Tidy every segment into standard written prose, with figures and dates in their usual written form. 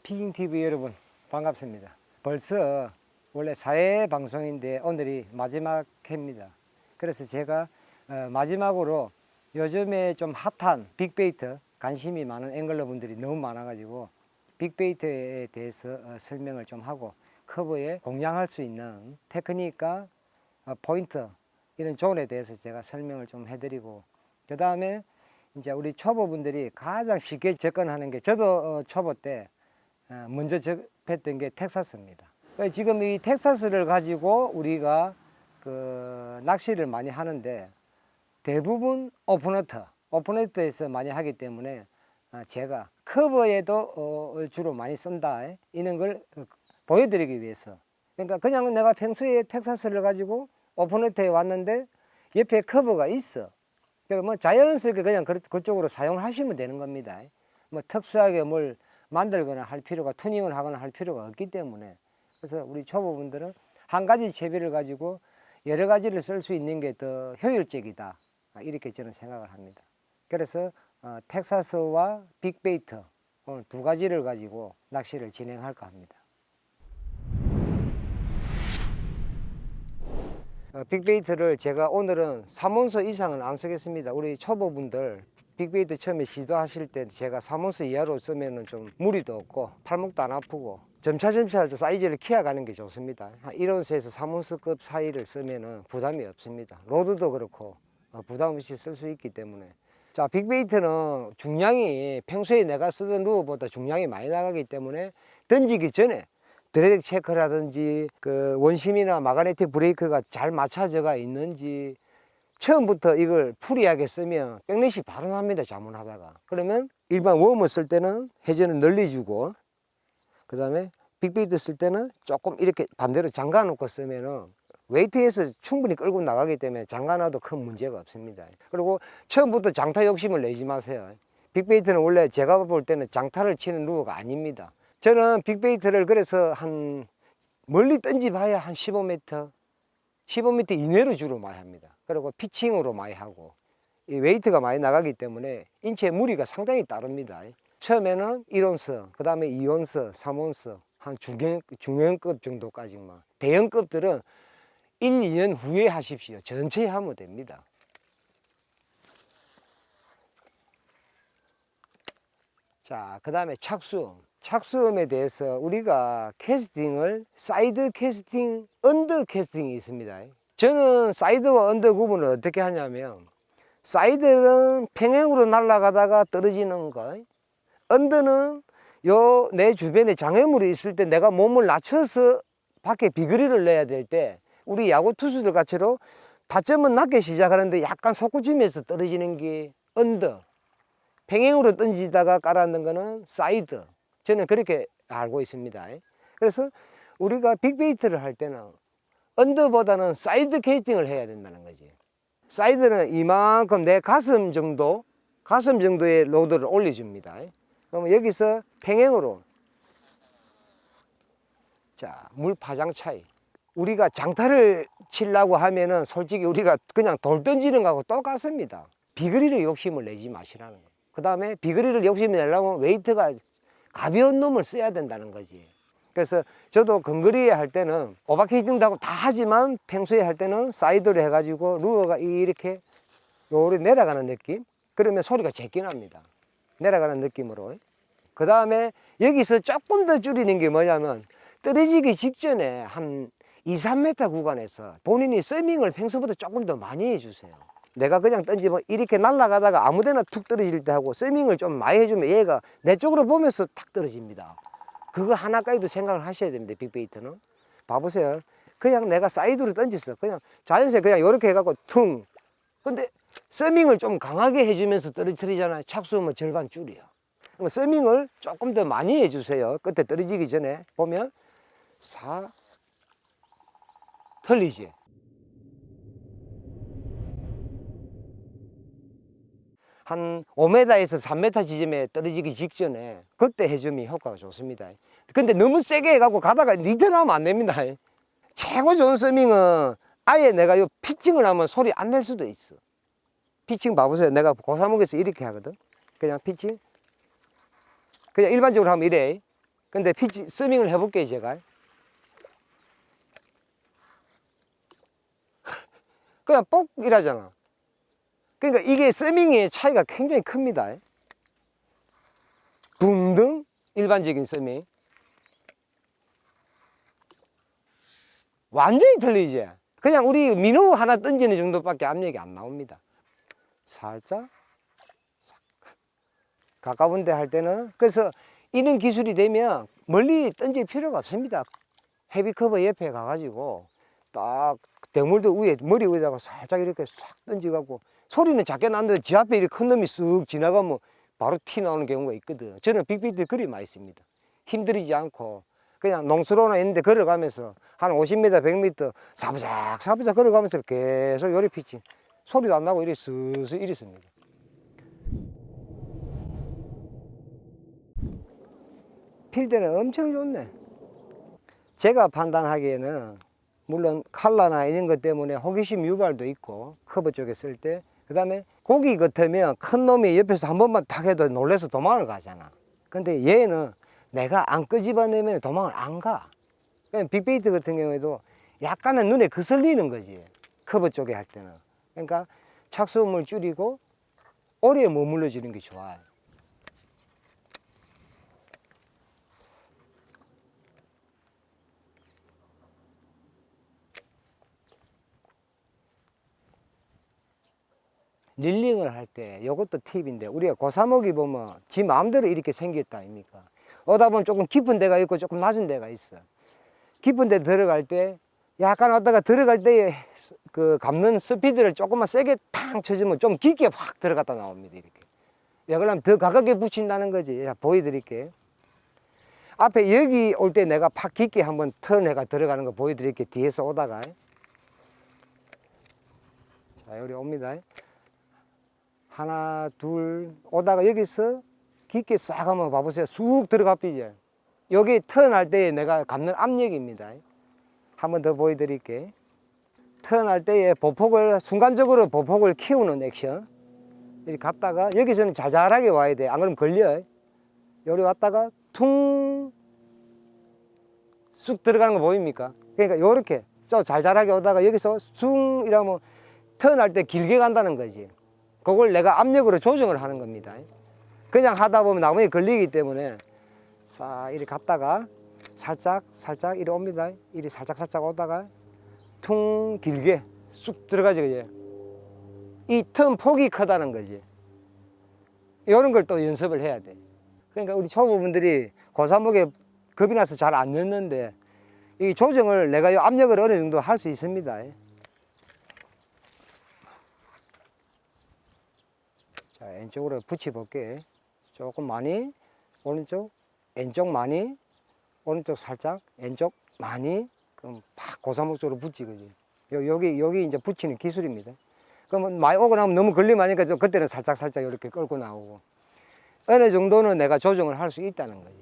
피깅TV 여러분 반갑습니다. 벌써 원래 4회 방송인데 오늘이 마지막 회입니다. 그래서 제가 마지막으로 요즘에 좀 핫한 빅베이트, 관심이 많은 앵글러 분들이 너무 많아가지고 빅베이트에 대해서 설명을 좀 하고 커버에 공략할 수 있는 테크닉과 포인트 이런 존에 대해서 제가 설명을 좀 해드리고, 그 다음에 이제 우리 초보분들이 가장 쉽게 접근하는 게, 저도 초보 때 먼저 접했던 게 텍사스입니다. 지금 이 텍사스를 가지고 우리가 그 낚시를 많이 하는데 대부분 오픈워터에서 많이 하기 때문에 제가 커버에도 주로 많이 쓴다 이런 걸 보여드리기 위해서, 그러니까 그냥 내가 평소에 텍사스를 가지고 오픈워터에 왔는데 옆에 커버가 있어. 그러면 자연스럽게 그냥 그쪽으로 사용하시면 되는 겁니다. 뭐 특수하게 뭘 만들거나 할 필요가, 투닝을 하거나 할 필요가 없기 때문에. 그래서 우리 초보분들은 한 가지 채비를 가지고 여러 가지를 쓸 수 있는 게 더 효율적이다, 이렇게 저는 생각을 합니다. 그래서 텍사스와 빅베이트 오늘 두 가지를 가지고 낚시를 진행할까 합니다. 빅베이트를 제가 오늘은 3온서 이상은 안 쓰겠습니다. 우리 초보분들 빅베이트 처음에 시도하실 때 제가 3온서 이하로 쓰면은 좀 무리도 없고 팔목도 안 아프고 점차점차 사이즈를 키워가는 게 좋습니다. 1온서에서 3온서급 사이를 쓰면은 부담이 없습니다. 로드도 그렇고 부담 없이 쓸 수 있기 때문에. 자, 빅베이트는 중량이 평소에 내가 쓰던 루어보다 중량이 많이 나가기 때문에 던지기 전에 드랙 체크라든지 그 원심이나 마그네틱 브레이크가 잘 맞춰져가 있는지, 처음부터 이걸 프리하게 쓰면 백넷이 바로 납니다. 잘못하다가. 그러면 일반 웜을 쓸 때는 회전을 늘려주고, 그 다음에 빅베이트 쓸 때는 조금 이렇게 반대로 잠가 놓고 쓰면은 웨이트에서 충분히 끌고 나가기 때문에 잠가 놔도 큰 문제가 없습니다. 그리고 처음부터 장타 욕심을 내지 마세요. 빅베이트는 원래 제가 볼 때는 장타를 치는 루어가 아닙니다. 저는 빅베이트를 그래서 한 멀리 던지봐야 한 15m 이내로 주로 많이 합니다. 그리고 피칭으로 많이 하고, 이 웨이트가 많이 나가기 때문에 인체에 무리가 상당히 따릅니다. 처음에는 1온서, 그 다음에 2온서, 3온서, 한 중형급 정도까지만. 대형급들은 1, 2년 후에 하십시오. 전체에 하면 됩니다. 자, 그 다음에 착수음에 대해서 우리가 캐스팅을 사이드 캐스팅, 언더 캐스팅이 있습니다. 저는 사이드와 언더 구분을 어떻게 하냐면, 사이드는 평행으로 날아가다가 떨어지는 거, 언더는 요 내 주변에 장애물이 있을 때 내가 몸을 낮춰서 밖에 비거리를 내야 될 때, 우리 야구 투수들 같이로 타점은 낮게 시작하는데 약간 솟구치면서 떨어지는 게 언더, 평행으로 던지다가 깔아놓는 거는 사이드. 저는 그렇게 알고 있습니다. 그래서 우리가 빅베이트를 할 때는 언더보다는 사이드 캐스팅을 해야 된다는 거지. 사이드는 이만큼 내 가슴 정도의 로드를 올려줍니다. 그러면 여기서 평행으로, 자, 물 파장 차이. 우리가 장타를 치려고 하면은 솔직히 우리가 그냥 돌 던지는 거하고 똑같습니다. 비거리를 욕심을 내지 마시라는 거예요. 그 다음에 비거리를 욕심을 내려면 웨이트가 가벼운 놈을 써야 된다는 거지. 그래서 저도 근거리에 할 때는 오버캐스팅도 하고 다 하지만 평소에 할 때는 사이드로 해가지고 루어가 이렇게 요리 내려가는 느낌? 그러면 소리가 제끼 납니다. 내려가는 느낌으로. 그 다음에 여기서 조금 더 줄이는 게 뭐냐면, 떨어지기 직전에 한 2, 3m 구간에서 본인이 서밍을 평소보다 조금 더 많이 해주세요. 내가 그냥 던지면 이렇게 날아가다가 아무데나 툭 떨어질 때 하고, 서밍을 좀 많이 해주면 얘가 내 쪽으로 보면서 탁 떨어집니다. 그거 하나까지도 생각을 하셔야 됩니다. 빅베이트는. 봐보세요. 그냥 내가 사이드로 던졌어. 그냥 자연스레 그냥 이렇게 해갖고 퉁. 근데 서밍을 좀 강하게 해주면서 떨어뜨리잖아요. 착수음은 절반 줄이요. 그럼 서밍을 조금 더 많이 해주세요. 끝에 떨어지기 전에. 보면 틀리지. 한 5m에서 3m 지점에 떨어지기 직전에 그때 해주면 효과가 좋습니다. 근데 너무 세게 해갖고 가다가 리턴하면 안 됩니다. 최고 좋은 서밍은 아예 내가 요 피칭을 하면 소리 안 낼 수도 있어. 피칭 봐보세요. 내가 고사목에서 이렇게 하거든. 그냥 피칭. 그냥 일반적으로 하면 이래. 근데 피치 스밍을 해볼게요, 제가. 그냥 뽁 이라잖아. 그러니까 이게 스밍의 차이가 굉장히 큽니다. 붕등 일반적인 스밍 완전히 틀리지. 그냥 우리 민호 하나 던지는 정도밖에 압력이 안 나옵니다. 살짝 가까운 데 할 때는, 그래서 이런 기술이 되면 멀리 던질 필요가 없습니다. 헤비커버 옆에 가가지고 딱 대물도 위에, 머리 위에다가 살짝 이렇게 싹 던져갖고, 소리는 작게 나는데 지 앞에 이렇게 큰 놈이 쓱 지나가면 바로 티 나오는 경우가 있거든. 저는 빅베이트 그리 많이 씁니다. 힘들이지 않고 그냥 농수로나 있는데 걸어가면서 한 50m, 100m 사부작 사부작 걸어가면서 계속 요리 피치, 소리도 안 나고 이리 슬슬 이리 씁니다. 필 때는 엄청 좋네. 제가 판단하기에는 물론 칼라나 이런 것 때문에 호기심 유발도 있고, 커버 쪽에 쓸 때. 그 다음에 고기 같으면 큰 놈이 옆에서 한 번만 탁 해도 놀래서 도망을 가잖아. 근데 얘는 내가 안 끄집어내면 도망을 안 가. 빅베이트 같은 경우에도 약간은 눈에 거슬리는 거지, 커버 쪽에 할 때는. 그러니까 착수음을 줄이고 오래 머물러 주는 게 좋아요. 릴링을 할 때 이것도 팁인데, 우리가 고사목이 보면 지 마음대로 이렇게 생겼다 아닙니까? 오다 보면 조금 깊은 데가 있고 조금 낮은 데가 있어. 깊은 데 들어갈 때 약간 왔다가 들어갈 때 그 감는 스피드를 조금만 세게 탕 쳐주면 좀 깊게 확 들어갔다 나옵니다. 이렇게. 왜 그러면 더 가깝게 붙인다는 거지. 자, 보여드릴게요. 앞에 여기 올 때 내가 팍 깊게 한번 턴해가 들어가는 거 보여드릴게요. 뒤에서 오다가. 자, 여기 옵니다. 하나, 둘, 오다가 여기서 깊게 싹 한번 봐보세요. 쑥 들어가삐죠. 여기 턴할 때 내가 감는 압력입니다. 한 번 더 보여드릴게요. 턴할 때에 보폭을, 순간적으로 보폭을 키우는 액션. 이렇게 갔다가 여기서는 자잘하게 와야 돼. 안 그러면 걸려요. 여기 왔다가 퉁 쑥 들어가는 거 보입니까? 그러니까 요렇게 좀 잘잘하게 오다가 여기서 숭 이러면 턴할 때 길게 간다는 거지. 그걸 내가 압력으로 조정을 하는 겁니다. 그냥 하다 보면 나무에 걸리기 때문에 싹 이리 갔다가 살짝 이리 옵니다. 이리 살짝 오다가 퉁 길게 쑥 들어가지. 그지? 이 턴 폭이 크다는 거지. 이런 걸 또 연습을 해야 돼. 그러니까 우리 초보분들이 고사목에 겁이 나서 잘 안 넣는데, 이 조정을 내가 이 압력을 어느 정도 할 수 있습니다. 자, 왼쪽으로 붙여 볼게. 조금 많이, 오른쪽, 왼쪽 많이, 오른쪽 살짝, 왼쪽 많이. 그럼 팍 고사목 쪽으로 붙지, 그지? 여기 이제 붙이는 기술입니다. 그러면 많이 오고 나면 너무 걸리면 하니까 그때는 살짝 이렇게 끌고 나오고, 어느 정도는 내가 조정을 할 수 있다는 거지.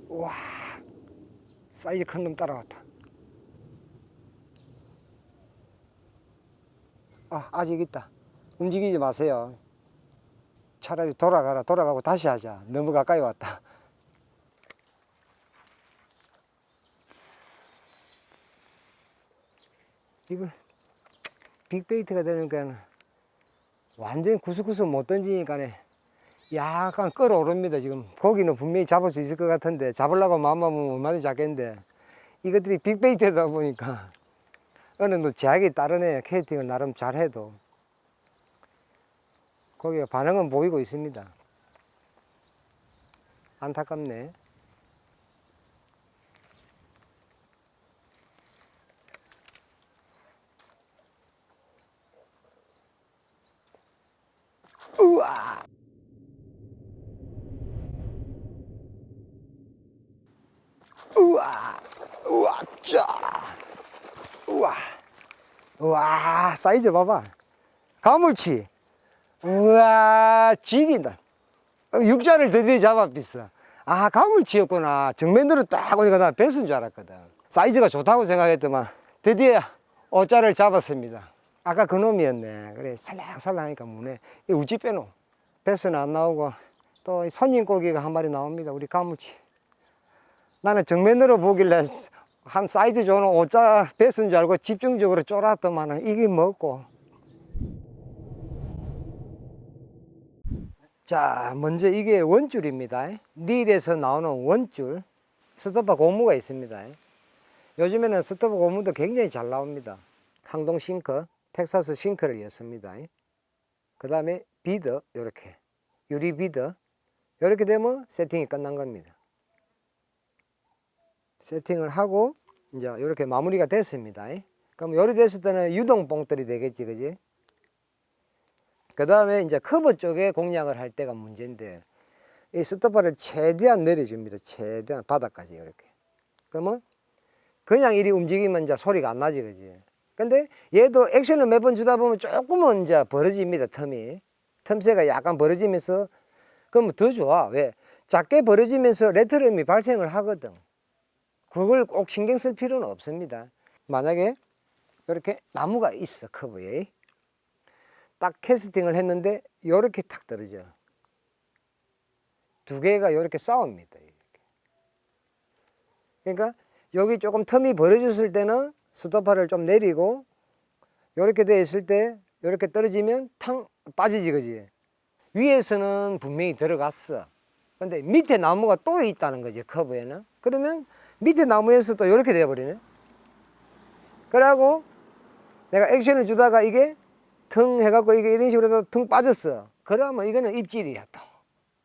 와, 사이즈 큰 놈 따라왔다. 아직 있다. 움직이지 마세요. 차라리 돌아가고 다시 하자. 너무 가까이 왔다. 이걸 빅베이트가 되니까 완전히 구석구석 못 던지니까 약간 끌어오릅니다. 지금 고기는 분명히 잡을 수 있을 것 같은데, 잡으려고 마음먹으면 얼마나 잡겠는데, 이것들이 빅베이트다 보니까 어느 정도 제약이 따르네. 캐스팅을 나름 잘해도 고기가 반응은 보이고 있습니다. 안타깝네. 우와! 우와! 우와! 짜! 우와! 우와! 사이즈 봐봐. 가물치! 우와! 죽인다. 육자를 드디어 잡아봤어. 가물치였구나. 정면으로 딱 오니까 나 뱃인 줄 알았거든. 사이즈가 좋다고 생각했더만 드디어 5자를 잡았습니다. 아까 그놈이었네. 그래 살랑살랑하니까 무네. 이 우지 빼노. 배스는 안 나오고 또 손님 고기가 한 마리 나옵니다. 우리 가물치. 나는 정면으로 보길래 한 사이즈 좋은 오자 배스인 줄 알고 집중적으로 쫄았더만 이게 먹고. 자, 먼저 이게 원줄입니다. 닐에서 나오는 원줄 스토퍼 고무가 있습니다. 요즘에는 스토퍼 고무도 굉장히 잘 나옵니다. 항동 싱커, 텍사스 싱커를 였습니다. 그 다음에 비더, 요렇게 유리 비더. 이렇게 되면 세팅이 끝난 겁니다. 세팅을 하고 이제 이렇게 마무리가 됐습니다. 그럼 요리 됐을 때는 유동 봉돌이 되겠지, 그지? 그 다음에 이제 커버 쪽에 공략을 할 때가 문제인데, 이 스토퍼를 최대한 내려줍니다. 최대한 바닥까지 이렇게. 그러면 그냥 이리 움직이면 이제 소리가 안 나지, 그지? 근데 얘도 액션을 몇 번 주다 보면 조금은 이제 벌어집니다, 틈이. 틈새가 약간 벌어지면서, 그러면 더 좋아. 왜? 작게 벌어지면서 레트럼이 발생을 하거든. 그걸 꼭 신경 쓸 필요는 없습니다. 만약에 이렇게 나무가 있어, 커브에. 딱 캐스팅을 했는데 이렇게 탁 떨어져. 두 개가 이렇게 싸웁니다. 이렇게. 그러니까 여기 조금 틈이 벌어졌을 때는 스토퍼를 좀 내리고, 이렇게 돼 있을 때 이렇게 떨어지면 탕 빠지지, 그지? 위에서는 분명히 들어갔어. 근데 밑에 나무가 또 있다는 거지, 커브에는. 그러면 밑에 나무에서 또 이렇게 돼버리네. 그러고 내가 액션을 주다가 이게 腾해갖고 이게 이런 식으로 해서 腾빠졌어. 그러면 이거는 입질이야 또.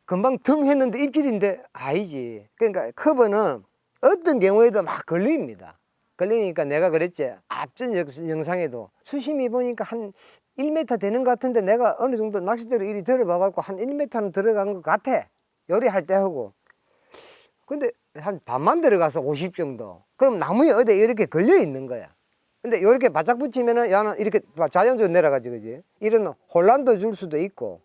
금방 腾 했는데 입질인데 아니지. 그러니까 커브는 어떤 경우에도 막 걸립니다. 걸리니까 내가 그랬지. 앞전 영상에도 수심이 보니까 한 1m 되는 것 같은데 내가 어느 정도 낚싯대로 이리 들어봐갖고 한 1m는 들어간 것 같아. 요리할 때 하고. 근데 한 반만 들어가서 50 정도. 그럼 나무에 어디 이렇게 걸려 있는 거야. 근데 이렇게 바짝 붙이면은 야는 이렇게 자연적으로 내려가지, 그지? 이런 혼란도 줄 수도 있고,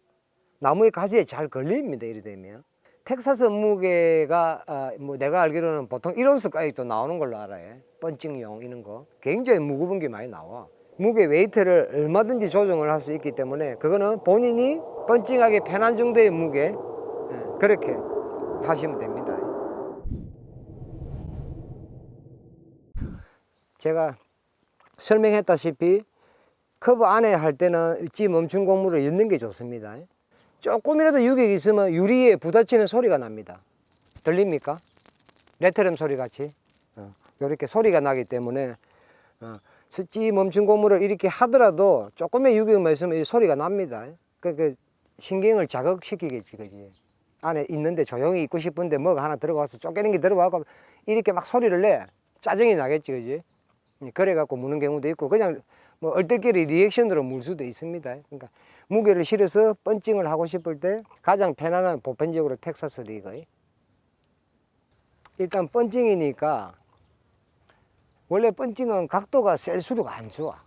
나무의 가지에 잘 걸립니다, 이래 되면. 텍사스 무게가, 뭐 내가 알기로는 보통 1온스까지 또 나오는 걸로 알아요. 펀칭용 이런 거. 굉장히 무거운 게 많이 나와. 무게 웨이트를 얼마든지 조정을 할 수 있기 때문에, 그거는 본인이 펀칭하기 편한 정도의 무게, 그렇게 하시면 됩니다. 제가 설명했다시피 커브 안에 할 때는 찌 멈춘 고무를 엮는 게 좋습니다. 조금이라도 유격이 있으면 유리에 부딪히는 소리가 납니다. 들립니까? 레트럼 소리 같이 이렇게 소리가 나기 때문에 찌 멈춘 고무를 이렇게 하더라도 조금의 유격만 있으면 이 소리가 납니다. 그 신경을 자극시키겠지, 그지? 안에 있는데 조용히 있고 싶은데 뭐가 하나 들어가서 쫓기는 게 들어가고 이렇게 막 소리를 내 짜증이 나겠지, 그지? 그래갖고 무는 경우도 있고, 그냥 뭐 얼떨결에 리액션으로 물 수도 있습니다. 그러니까 무게를 실어서 펀칭을 하고 싶을 때 가장 편안한 보편적으로 텍사스 리거. 일단 펀칭이니까 원래 펀칭은 각도가 셀수록 안 좋아.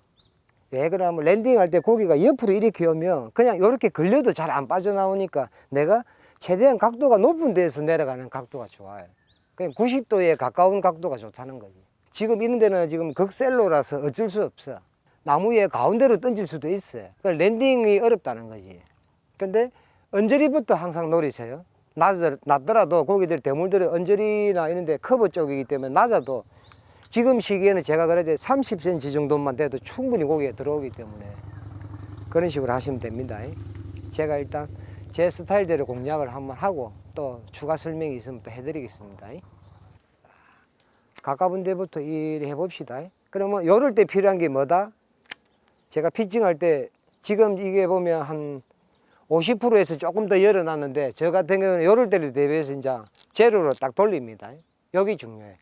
왜 그러면 랜딩할 때 고기가 옆으로 이렇게 오면 그냥 이렇게 걸려도 잘 안 빠져나오니까 내가 최대한 각도가 높은 데에서 내려가는 각도가 좋아요. 그냥 90도에 가까운 각도가 좋다는 거지. 지금 이런 데는 지금 극셀로라서 어쩔 수 없어. 나무에 가운데로 던질 수도 있어요. 그러니까 랜딩이 어렵다는 거지. 근데 언저리부터 항상 노리세요. 낮더라도 고기들 대물들이 언저리나 이런 데 커버 쪽이기 때문에 낮아도 지금 시기에는 제가 그래도 30cm 정도만 돼도 충분히 고기에 들어오기 때문에 그런 식으로 하시면 됩니다. 제가 일단 제 스타일대로 공략을 한번 하고 또 추가 설명이 있으면 또 해드리겠습니다. 가까운 데부터 이리 해봅시다. 그러면 요럴 때 필요한 게 뭐다? 제가 피칭할 때 지금 이게 보면 한 50%에서 조금 더 열어놨는데 저 같은 경우는 요럴 때를 대비해서 이제 제로로 딱 돌립니다. 여기 중요해.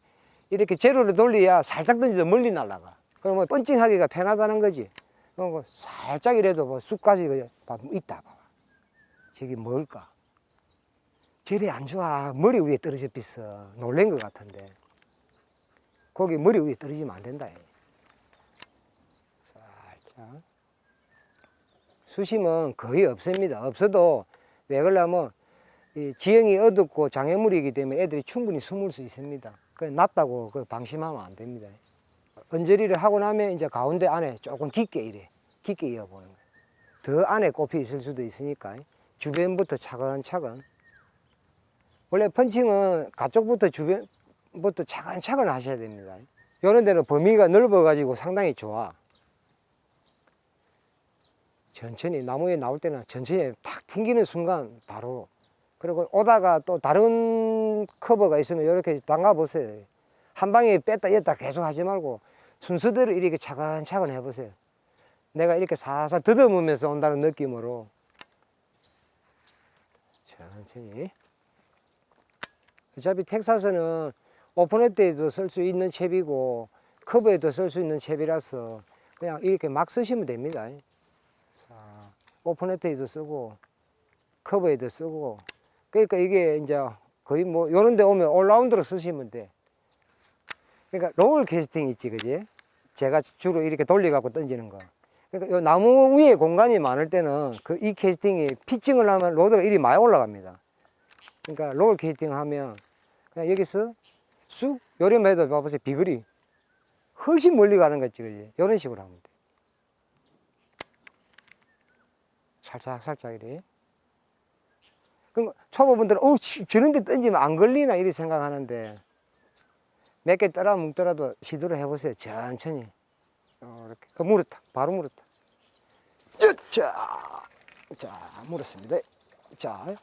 이렇게 제로로 돌려야 살짝 던져도 멀리 날아가. 그러면 펀칭하기가 편하다는 거지. 그리고 살짝 이래도 뭐 쑥까지 있다 봐봐. 저기 뭘까? 저리 안 좋아. 머리 위에 떨어져 있어. 놀란 것 같은데. 거기 머리 위에 떨어지면 안 된다. 살짝. 수심은 거의 없습니다. 없어도 왜 그러냐면 이 지형이 어둡고 장애물이기 때문에 애들이 충분히 숨을 수 있습니다. 방심하면 안 됩니다. 언저리를 하고 나면 이제 가운데 안에 조금 깊게 이래. 깊게 이어보는 거예요. 더 안에 꽃이 있을 수도 있으니까 주변부터 차근차근. 원래 펀칭은 가쪽부터 주변부터 차근차근 하셔야 됩니다. 이런 데는 범위가 넓어가지고 상당히 좋아. 천천히, 나무에 나올 때는 천천히 탁 튕기는 순간 바로. 그리고 오다가 또 다른 커버가 있으면 이렇게 담가 보세요. 한 방에 뺐다 였다 계속 하지 말고 순서대로 이렇게 차근차근 해보세요. 내가 이렇게 살살 더듬으면서 온다는 느낌으로 천천히. 어차피 텍사스는 오픈헤드에도 쓸 수 있는 챕이고 커버에도 쓸 수 있는 챕이라서 그냥 이렇게 막 쓰시면 됩니다. 오픈헤드에도 쓰고 커버에도 쓰고. 그러니까 이게 이제 거의 뭐 요런 데 오면 올라운드로 쓰시면 돼. 그러니까 롤 캐스팅 있지, 그지? 제가 주로 이렇게 돌려 갖고 던지는 거. 그러니까 요 나무 위에 공간이 많을 때는 그 이 캐스팅이 피칭을 하면 로드가 이리 많이 올라갑니다. 그러니까 롤 캐스팅 하면 그냥 여기서 쑥 요리만 해도 봐보세요. 비거리 훨씬 멀리 가는 거지, 그지? 이런 식으로 하면 돼. 살짝 이래. 그럼 초보분들은 저런 데 던지면 안 걸리나 이렇게 생각하는데 몇 개 따라 뭉더라도 시도를 해보세요. 천천히. 이렇게. 물었다. 바로 물었다. 자, 물었습니다. 자,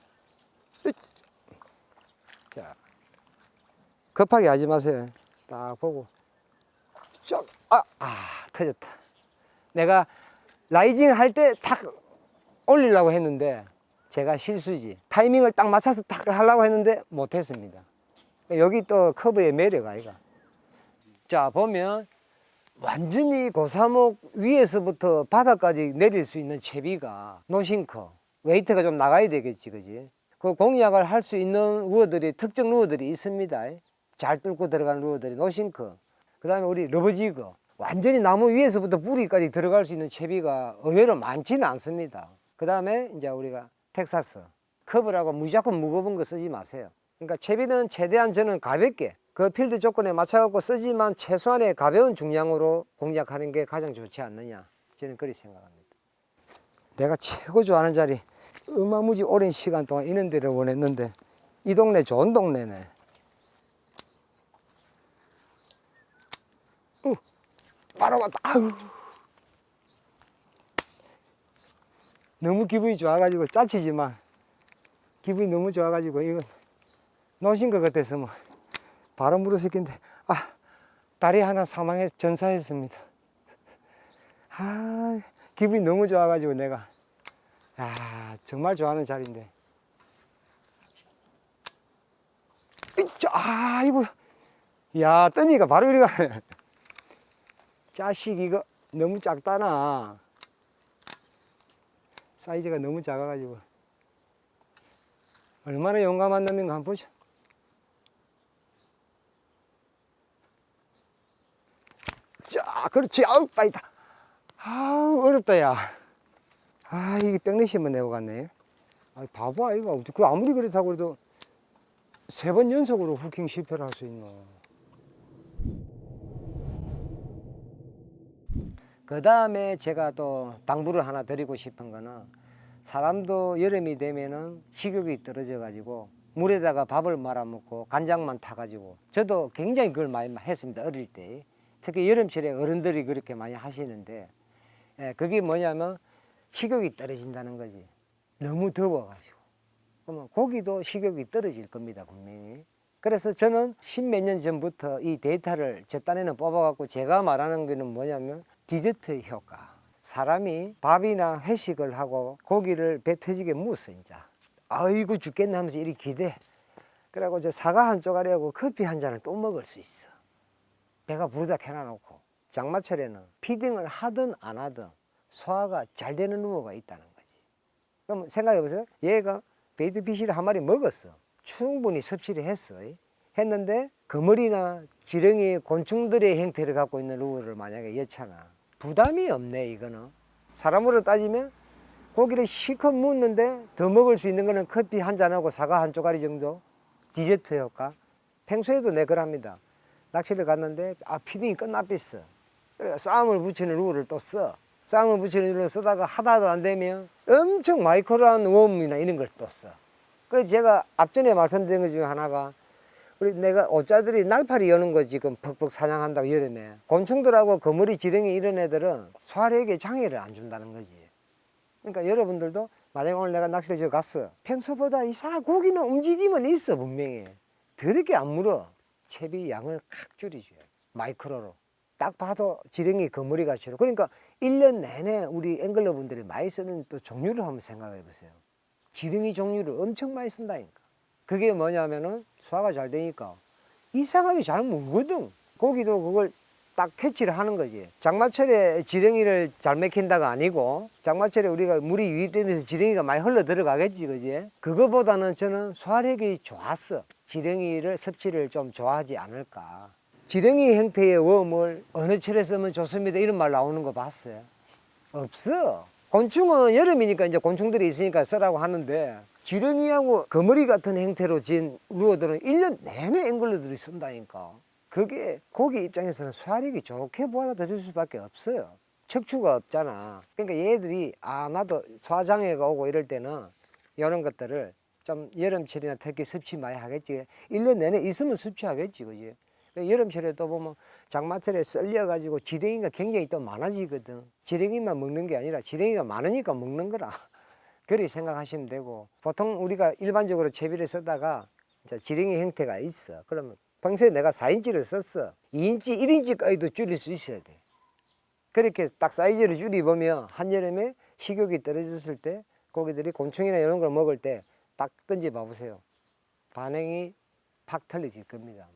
급하게 하지 마세요. 딱 보고. 터졌다. 내가 라이징 할 때 탁 올리려고 했는데 제가 실수지. 타이밍을 딱 맞춰서 탁 하려고 했는데 못했습니다. 여기 또 커브의 매력 아이가. 자, 보면 완전히 고사목 위에서부터 바닥까지 내릴 수 있는 채비가 노싱커. 웨이트가 좀 나가야 되겠지, 그지? 그 공략을 할 수 있는 루어들이, 특정 루어들이 있습니다. 잘 뚫고 들어가는 루어들이 노싱커. 그 다음에 우리 러버지거. 완전히 나무 위에서부터 뿌리까지 들어갈 수 있는 채비가 의외로 많지는 않습니다. 그 다음에 이제 우리가 텍사스. 커브라고 무조건 무거운 거 쓰지 마세요. 그러니까 채비는 최대한 저는 가볍게 그 필드 조건에 맞춰갖고 쓰지만 최소한의 가벼운 중량으로 공략하는 게 가장 좋지 않느냐. 저는 그렇게 생각합니다. 내가 최고 좋아하는 자리 어마무지 오랜 시간 동안 이런 데를 원했는데 이 동네 좋은 동네네. 바로 왔다. 아유. 너무 기분이 좋아가지고 짜치지만 기분이 너무 좋아가지고 이거 놓으신 것 같아서 뭐 바로 물었을 텐데 다리 하나 사망해 전사했습니다. 기분이 너무 좋아가지고 내가 정말 좋아하는 자리인데 이거 야 던지니까 바로 이리 가네. 자식 이거 너무 작다나. 사이즈가 너무 작아가지고 얼마나 용감한 놈인가 한번 보자. 자, 그렇지. 아우, 빠이다. 어렵다, 야. 이게 백내시만 내고 갔네. 바보 아이가. 그 아무리 그렇다고 해도 3번 연속으로 후킹 실패를 할 수 있노. 그 다음에 제가 또 당부를 하나 드리고 싶은 거는 사람도 여름이 되면은 식욕이 떨어져 가지고 물에다가 밥을 말아 먹고 간장만 타 가지고 저도 굉장히 그걸 많이 했습니다. 어릴 때. 특히 여름철에 어른들이 그렇게 많이 하시는데 그게 뭐냐면 식욕이 떨어진다는 거지. 너무 더워 가지고. 그러면 고기도 식욕이 떨어질 겁니다, 분명히. 그래서 저는 10몇 년 전부터 이 데이터를 제 딴에는 뽑아 갖고 제가 말하는 거는 뭐냐면 디저트 효과. 사람이 밥이나 회식을 하고 고기를 배 터지게 묵었어, 이제. 아이고 죽겠네 하면서 이리 기대. 그래갖고 저 사과 한 쪼가리하고 커피 한 잔을 또 먹을 수 있어. 배가 부르다 해놔놓고. 장마철에는 피딩을 하든 안 하든 소화가 잘 되는 루어가 있다는 거지. 그럼 생각해보세요. 얘가 베이트피쉬를 한 마리 먹었어. 충분히 섭취를 했어. 했는데 거머리나 지렁이 곤충들의 형태를 갖고 있는 루어를 만약에 였잖아. 부담이 없네, 이거는. 사람으로 따지면 고기를 실컷 묻는데 더 먹을 수 있는 거는 커피 한 잔하고 사과 한 쪼가리 정도? 디저트 효과? 평소에도 내 그럽니다. 낚시를 갔는데 피딩이 끝나버렸어. 그래 싸움을 붙이는 루어를 또 써. 쌍을 붙이는 일로 쓰다가 하다도 안 되면 엄청 마이크로한 웜이나 이런 걸 또 써. 그래서 제가 앞전에 말씀드린 것 중에 하나가 우리 내가 오짜들이 날파리 여는 거 지금 벅벅 사냥한다고 여름에 곤충들하고 거머리 지렁이 이런 애들은 소화력에 장애를 안 준다는 거지. 그러니까 여러분들도 만약에 오늘 내가 낚시를 저 갔어. 평소보다 이상한 고기는 움직임은 있어 분명히. 더럽게 안 물어. 채비 양을 칵 줄이줘요. 마이크로로. 딱 봐도 지렁이 거머리가 싫어. 그러니까 1년 내내 우리 앵글러 분들이 많이 쓰는 또 종류를 한번 생각해 보세요. 지렁이 종류를 엄청 많이 쓴다니까. 그게 뭐냐면은 소화가 잘 되니까 이상하게 잘 물거든. 고기도 그걸 딱 캐치를 하는 거지. 장마철에 지렁이를 잘 맥힌다가 아니고 장마철에 우리가 물이 유입되면서 지렁이가 많이 흘러 들어가겠지, 그지? 그거보다는 저는 소화력이 좋았어. 지렁이를 섭취를 좀 좋아하지 않을까. 지렁이 형태의 웜을 어느 철에 쓰면 좋습니다 이런 말 나오는 거 봤어요? 없어. 곤충은 여름이니까 이제 곤충들이 있으니까 쓰라고 하는데 지렁이하고 거머리 같은 형태로 진 루어들은 1년 내내 앵글러들이 쓴다니까. 그게 고기 입장에서는 소화력이 좋게 보아들일 수밖에 없어요. 척추가 없잖아. 그러니까 얘들이 나도 소화장애가 오고 이럴 때는 이런 것들을 좀 여름철이나 특히 섭취 많이 하겠지. 1년 내내 있으면 섭취하겠지, 그지? 여름철에 또 보면 장마철에 썰려가지고 지렁이가 굉장히 또 많아지거든. 지렁이만 먹는 게 아니라 지렁이가 많으니까 먹는 거라. 그렇게 생각하시면 되고, 보통 우리가 일반적으로 채비를 쓰다가 지렁이 형태가 있어. 그러면 평소에 내가 4인치를 썼어. 2인치, 1인치까지도 줄일 수 있어야 돼. 그렇게 딱 사이즈를 줄여보면 한여름에 식욕이 떨어졌을 때 고기들이 곤충이나 이런 걸 먹을 때 딱 던져 봐보세요. 반응이 팍 틀려질 겁니다.